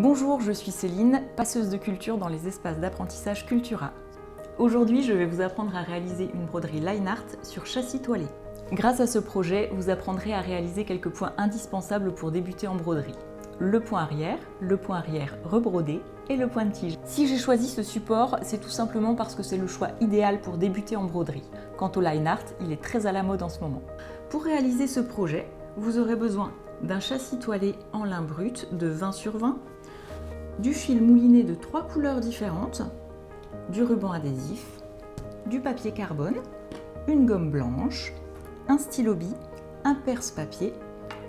Bonjour, je suis Céline, passeuse de culture dans les espaces d'apprentissage Cultura. Aujourd'hui, je vais vous apprendre à réaliser une broderie line art sur châssis toilé. Grâce à ce projet, vous apprendrez à réaliser quelques points indispensables pour débuter en broderie. Le point arrière rebrodé et le point de tige. Si j'ai choisi ce support, c'est tout simplement parce que c'est le choix idéal pour débuter en broderie. Quant au line art, il est très à la mode en ce moment. Pour réaliser ce projet, vous aurez besoin d'un châssis toilé en lin brut de 20 sur 20, du fil mouliné de 3 couleurs différentes, du ruban adhésif, du papier carbone, une gomme blanche, un stylo bille, un perce-papier,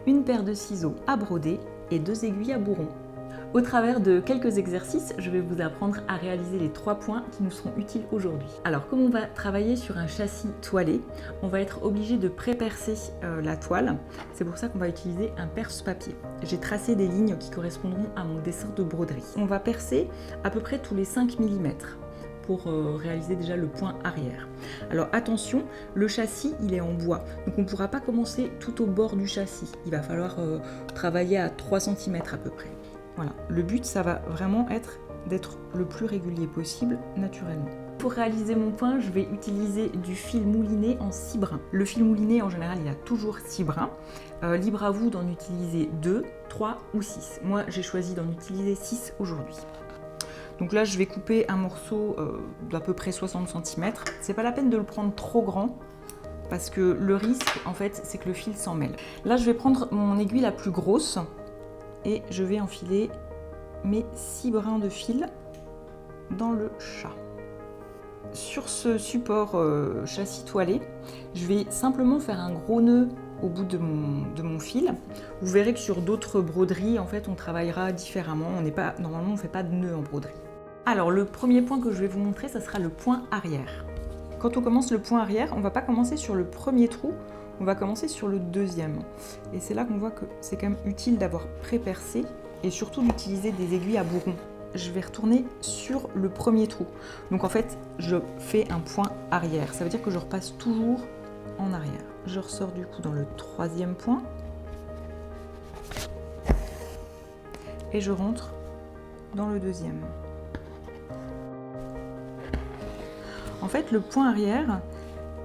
une paire de ciseaux à broder et 2 aiguilles à bourron. Au travers de quelques exercices, je vais vous apprendre à réaliser les 3 points qui nous seront utiles aujourd'hui. Alors, comme on va travailler sur un châssis toilé, on va être obligé de pré-percer la toile. C'est pour ça qu'on va utiliser un perce-papier. J'ai tracé des lignes qui correspondront à mon dessin de broderie. On va percer à peu près tous les 5 mm pour réaliser déjà le point arrière. Alors attention, le châssis il est en bois, donc on ne pourra pas commencer tout au bord du châssis. Il va falloir travailler à 3 cm à peu près. Voilà, le but ça va vraiment être d'être le plus régulier possible naturellement. Pour réaliser mon point, je vais utiliser du fil mouliné en 6 brins. Le fil mouliné en général il a toujours 6 brins. Libre à vous d'en utiliser 2, 3 ou 6. Moi j'ai choisi d'en utiliser 6 aujourd'hui. Donc là, je vais couper un morceau d'à peu près 60 cm. C'est pas la peine de le prendre trop grand parce que le risque, en fait, c'est que le fil s'en mêle. Là, je vais prendre mon aiguille la plus grosse et je vais enfiler mes 6 brins de fil dans le chat. Sur ce support châssis toilé, je vais simplement faire un gros nœud au bout de mon fil. Vous verrez que sur d'autres broderies, en fait, on travaillera différemment. Normalement, on ne fait pas de nœud en broderie. Alors, le premier point que je vais vous montrer, ça sera le point arrière. Quand on commence le point arrière, on ne va pas commencer sur le premier trou, on va commencer sur le deuxième. Et c'est là qu'on voit que c'est quand même utile d'avoir pré-percé et surtout d'utiliser des aiguilles à bourron. Je vais retourner sur le premier trou. Donc en fait, je fais un point arrière. Ça veut dire que je repasse toujours en arrière. Je ressors du coup dans le troisième point. Et je rentre dans le deuxième. En fait, le point arrière,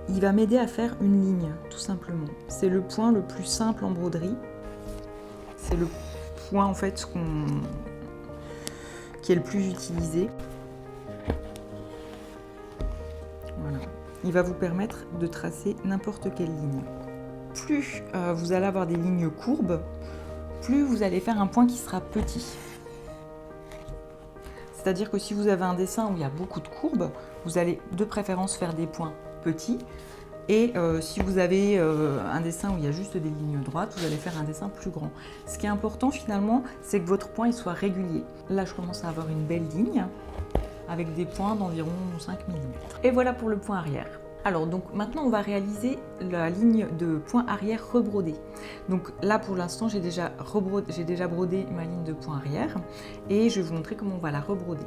il va m'aider à faire une ligne, tout simplement. C'est le point le plus simple en broderie. C'est le point en fait qui est le plus utilisé. Voilà. Il va vous permettre de tracer n'importe quelle ligne. Plus vous allez avoir des lignes courbes, plus vous allez faire un point qui sera petit. C'est-à-dire que si vous avez un dessin où il y a beaucoup de courbes, vous allez de préférence faire des points petits. Et si vous avez un dessin où il y a juste des lignes droites, vous allez faire un dessin plus grand. Ce qui est important finalement, c'est que votre point il soit régulier. Là, je commence à avoir une belle ligne avec des points d'environ 5 mm. Et voilà pour le point arrière. Alors donc maintenant on va réaliser la ligne de point arrière rebrodé. Donc là pour l'instant j'ai déjà brodé ma ligne de point arrière et je vais vous montrer comment on va la rebroder.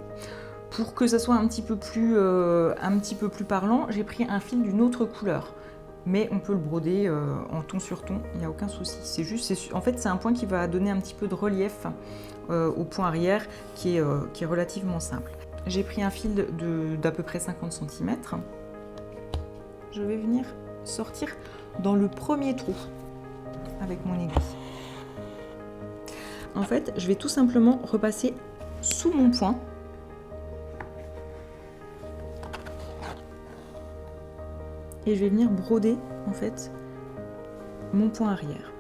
Pour que ça soit un petit peu plus parlant, j'ai pris un fil d'une autre couleur. Mais on peut le broder en ton sur ton, il n'y a aucun souci. En fait c'est un point qui va donner un petit peu de relief au point arrière qui est relativement simple. J'ai pris un fil d'à peu près 50 cm. Je vais venir sortir dans le premier trou avec mon aiguille. En fait, je vais tout simplement repasser sous mon point. Et je vais venir broder en fait mon point arrière.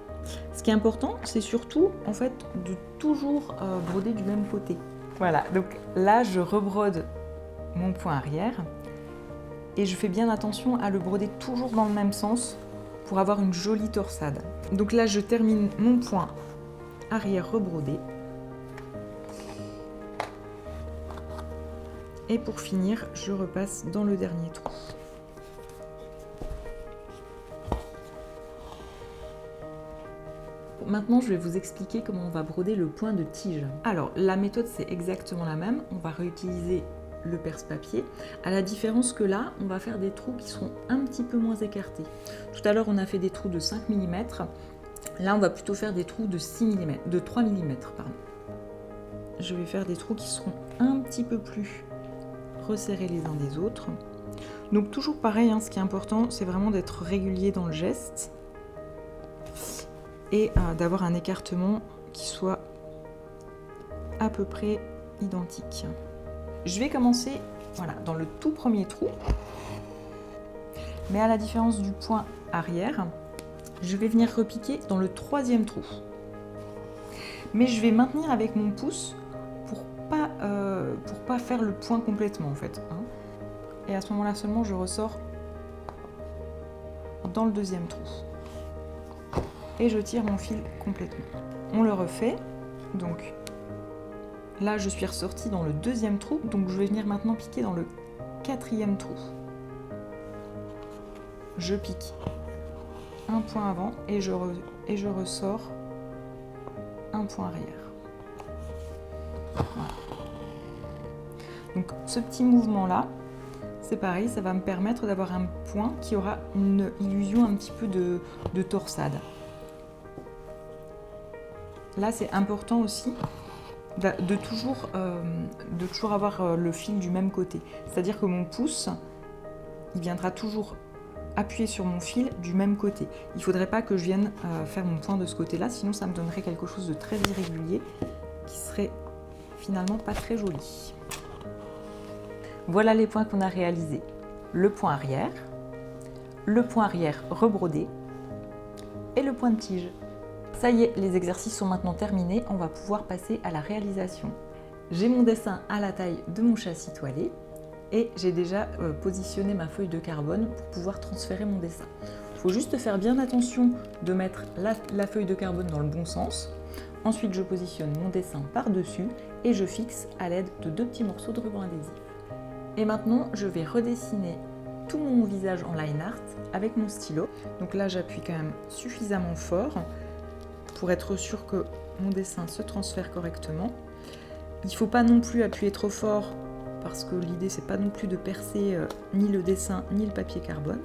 Ce qui est important, c'est surtout en fait de toujours broder du même côté. Voilà, donc là je rebrode mon point arrière. Et je fais bien attention à le broder toujours dans le même sens pour avoir une jolie torsade. Donc là, je termine mon point arrière rebrodé. Et pour finir, je repasse dans le dernier trou. Maintenant, je vais vous expliquer comment on va broder le point de tige. Alors, la méthode, c'est exactement la même. On va réutiliser le perce-papier, à la différence que là, on va faire des trous qui seront un petit peu moins écartés. Tout à l'heure, on a fait des trous de 5 mm. Là, on va plutôt faire des trous de 3 mm. Pardon. je vais faire des trous qui seront un petit peu plus resserrés les uns des autres. Donc toujours pareil, hein, ce qui est important, c'est vraiment d'être régulier dans le geste et d'avoir un écartement qui soit à peu près identique. Je vais commencer voilà, dans le tout premier trou, mais à la différence du point arrière, je vais venir repiquer dans le troisième trou. Mais je vais maintenir avec mon pouce pour pas faire le point complètement en fait. Hein. Et à ce moment-là seulement, je ressors dans le deuxième trou. Et je tire mon fil complètement. On le refait. Donc là, je suis ressortie dans le deuxième trou. Donc je vais venir maintenant piquer dans le quatrième trou. Je pique un point avant et je ressors un point arrière. Voilà. Donc ce petit mouvement-là, c'est pareil, ça va me permettre d'avoir un point qui aura une illusion un petit peu de torsade. Là, c'est important aussi de toujours avoir le fil du même côté. C'est-à-dire que mon pouce, il viendra toujours appuyer sur mon fil du même côté. Il ne faudrait pas que je vienne faire mon point de ce côté-là, sinon ça me donnerait quelque chose de très irrégulier qui serait finalement pas très joli. Voilà les points qu'on a réalisés. Le point arrière rebrodé et le point de tige. Ça y est, les exercices sont maintenant terminés, on va pouvoir passer à la réalisation. J'ai mon dessin à la taille de mon châssis toilé et j'ai déjà positionné ma feuille de carbone pour pouvoir transférer mon dessin. Il faut juste faire bien attention de mettre la feuille de carbone dans le bon sens. Ensuite, je positionne mon dessin par-dessus et je fixe à l'aide de 2 petits morceaux de ruban adhésif. Et maintenant, je vais redessiner tout mon visage en line art avec mon stylo. Donc là, j'appuie quand même suffisamment fort pour être sûr que mon dessin se transfère correctement. Il ne faut pas non plus appuyer trop fort parce que l'idée, c'est pas non plus de percer ni le dessin ni le papier carbone.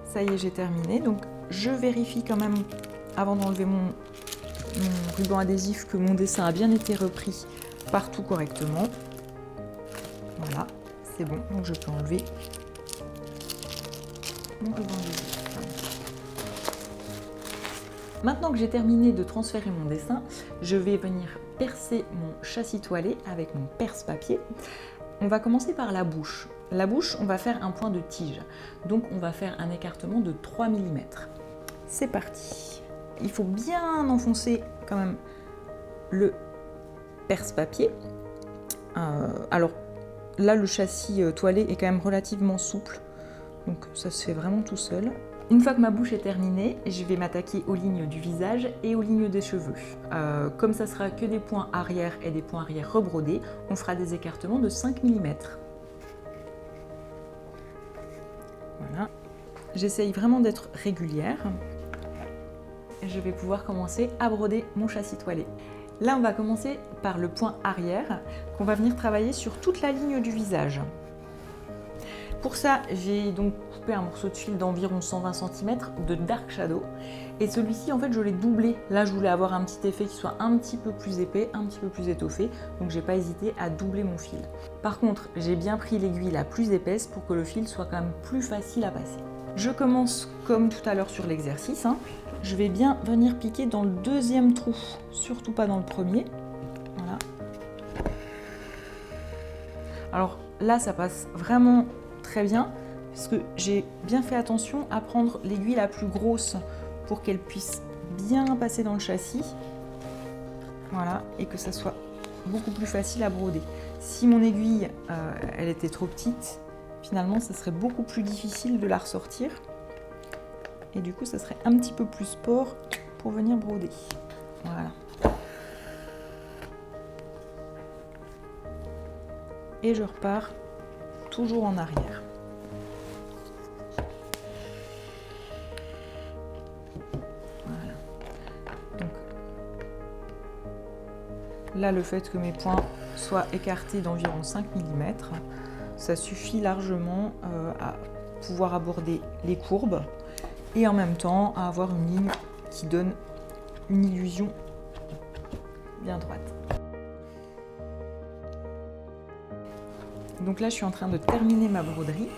Ça y est, j'ai terminé. Donc je vérifie quand même, avant d'enlever mon ruban adhésif, que mon dessin a bien été repris partout correctement. Voilà, c'est bon, donc je peux enlever mon ruban adhésif. Maintenant que j'ai terminé de transférer mon dessin, je vais venir percer mon châssis toilé avec mon perce-papier. On va commencer par la bouche. La bouche, on va faire un point de tige. Donc on va faire un écartement de 3 mm. C'est parti. Il faut bien enfoncer quand même le perce-papier. Alors là, le châssis toilé est quand même relativement souple. Donc ça se fait vraiment tout seul. Une fois que ma bouche est terminée, je vais m'attaquer aux lignes du visage et aux lignes des cheveux. Comme ça sera que des points arrière et des points arrière rebrodés, on fera des écartements de 5 mm. Voilà. J'essaye vraiment d'être régulière. Je vais pouvoir commencer à broder mon châssis toilé. Là, on va commencer par le point arrière qu'on va venir travailler sur toute la ligne du visage. Pour ça, j'ai donc coupé un morceau de fil d'environ 120 cm de Dark Shadow. Et celui-ci, en fait, je l'ai doublé. Là, je voulais avoir un petit effet qui soit un petit peu plus épais, un petit peu plus étoffé. Donc, j'ai pas hésité à doubler mon fil. Par contre, j'ai bien pris l'aiguille la plus épaisse pour que le fil soit quand même plus facile à passer. Je commence comme tout à l'heure sur l'exercice. Je vais bien venir piquer dans le deuxième trou, surtout pas dans le premier. Voilà. Alors là, ça passe vraiment très bien, parce que j'ai bien fait attention à prendre l'aiguille la plus grosse pour qu'elle puisse bien passer dans le châssis. Voilà, et que ça soit beaucoup plus facile à broder. Si mon aiguille, elle était trop petite, finalement, ça serait beaucoup plus difficile de la ressortir. Et du coup, ça serait un petit peu plus sport pour venir broder. Voilà. Et je repars toujours en arrière. Voilà. Donc, là, le fait que mes points soient écartés d'environ 5 mm, ça suffit largement à pouvoir aborder les courbes et en même temps à avoir une ligne qui donne une illusion bien droite. Donc là, je suis en train de terminer ma broderie,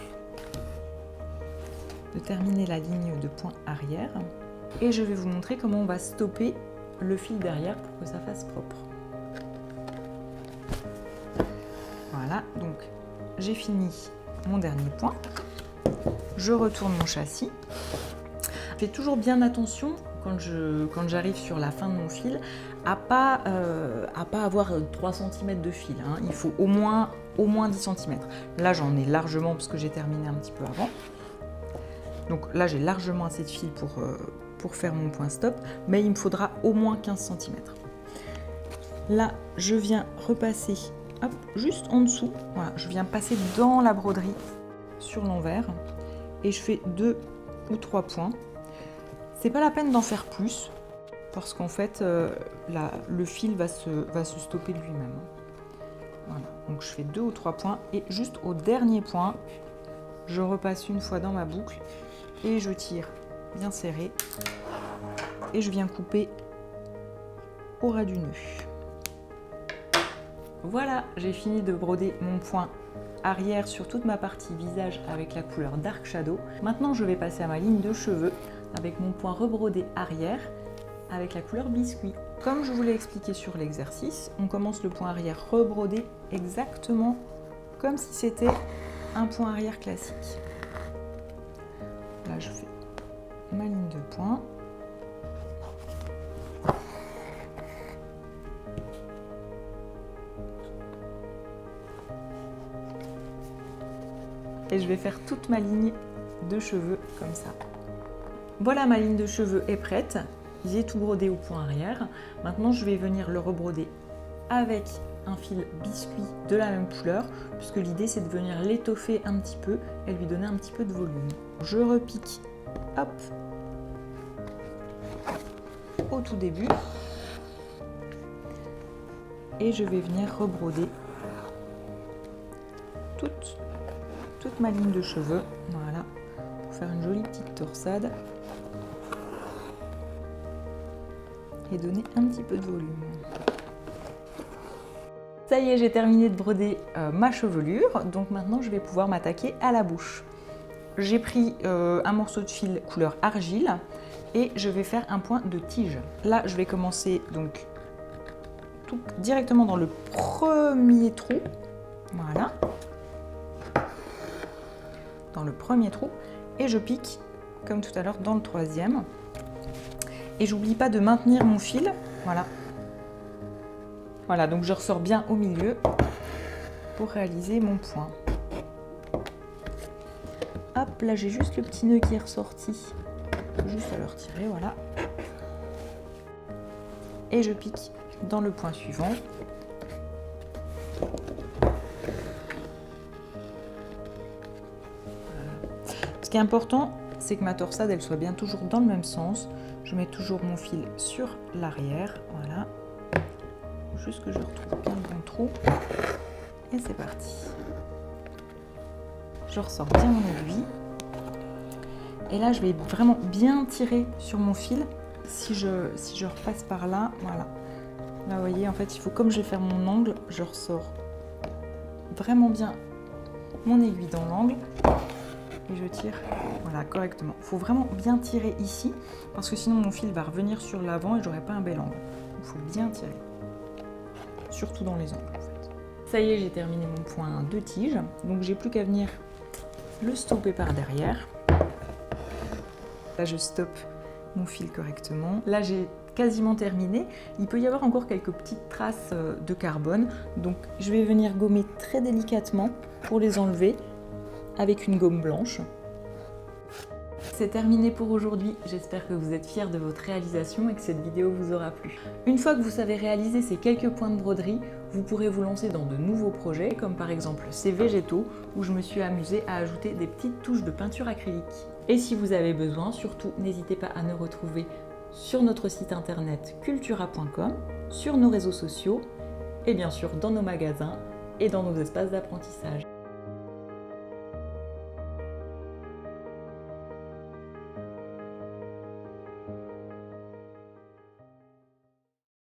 de terminer la ligne de point arrière. Et je vais vous montrer comment on va stopper le fil derrière pour que ça fasse propre. Voilà, donc j'ai fini mon dernier point. Je retourne mon châssis. Je fais toujours bien attention quand j'arrive sur la fin de mon fil à pas avoir 3 cm de fil. Hein. Il faut au moins 10 cm. Là, j'en ai largement parce que j'ai terminé un petit peu avant. Donc là, j'ai largement assez de fil pour faire mon point stop, mais il me faudra au moins 15 cm. Là, je viens repasser hop, juste en dessous. Voilà, je viens passer dans la broderie sur l'envers et je fais 2 ou 3 points. C'est pas la peine d'en faire plus parce qu'en fait, le fil va se stopper de lui-même. Voilà, donc je fais 2 ou 3 points et juste au dernier point, je repasse une fois dans ma boucle et je tire bien serré et je viens couper au ras du nœud. Voilà, j'ai fini de broder mon point arrière sur toute ma partie visage avec la couleur Dark Shadow. Maintenant, je vais passer à ma ligne de cheveux avec mon point rebrodé arrière avec la couleur biscuit. Comme je vous l'ai expliqué sur l'exercice, on commence le point arrière rebrodé exactement comme si c'était un point arrière classique. Là, je fais ma ligne de point. Et je vais faire toute ma ligne de cheveux comme ça. Voilà, ma ligne de cheveux est prête. J'ai tout brodé au point arrière. Maintenant, je vais venir le rebroder avec un fil biscuit de la même couleur, puisque l'idée c'est de venir l'étoffer un petit peu et lui donner un petit peu de volume. Je repique, hop, au tout début, et je vais venir rebroder toute ma ligne de cheveux, voilà, pour faire une jolie petite torsade et donner un petit peu de volume. Ça y est, j'ai terminé de broder ma chevelure, donc maintenant je vais pouvoir m'attaquer à la bouche. J'ai pris un morceau de fil couleur argile et je vais faire un point de tige. Là, je vais commencer donc directement dans le premier trou, voilà, dans le premier trou, et je pique comme tout à l'heure dans le troisième. Et j'oublie pas de maintenir mon fil, voilà. Voilà, donc je ressors bien au milieu pour réaliser mon point. Hop, là j'ai juste le petit nœud qui est ressorti. Juste à le retirer, voilà. Et je pique dans le point suivant. Voilà. Ce qui est important, c'est que ma torsade, elle soit bien toujours dans le même sens. Je mets toujours mon fil sur l'arrière, voilà. Juste que je retrouve bien le bon trou. Et c'est parti. Je ressors bien mon aiguille. Et là, je vais vraiment bien tirer sur mon fil. Si je repasse par là, voilà. Là, vous voyez, en fait, il faut, comme je vais faire mon angle, je ressors vraiment bien mon aiguille dans l'angle. Et je tire, voilà, correctement. Il faut vraiment bien tirer ici, parce que sinon mon fil va revenir sur l'avant et j'aurai pas un bel angle. Il faut bien tirer. Surtout dans les angles, en fait. Ça y est, j'ai terminé mon point de tige. Donc j'ai plus qu'à venir le stopper par derrière. Là, je stoppe mon fil correctement. Là, j'ai quasiment terminé. Il peut y avoir encore quelques petites traces de carbone. Donc je vais venir gommer très délicatement pour les enlever avec une gomme blanche. C'est terminé pour aujourd'hui, j'espère que vous êtes fiers de votre réalisation et que cette vidéo vous aura plu. Une fois que vous savez réaliser ces quelques points de broderie, vous pourrez vous lancer dans de nouveaux projets, comme par exemple ces végétaux, où je me suis amusée à ajouter des petites touches de peinture acrylique. Et si vous avez besoin, surtout n'hésitez pas à nous retrouver sur notre site internet cultura.com, sur nos réseaux sociaux, et bien sûr dans nos magasins et dans nos espaces d'apprentissage.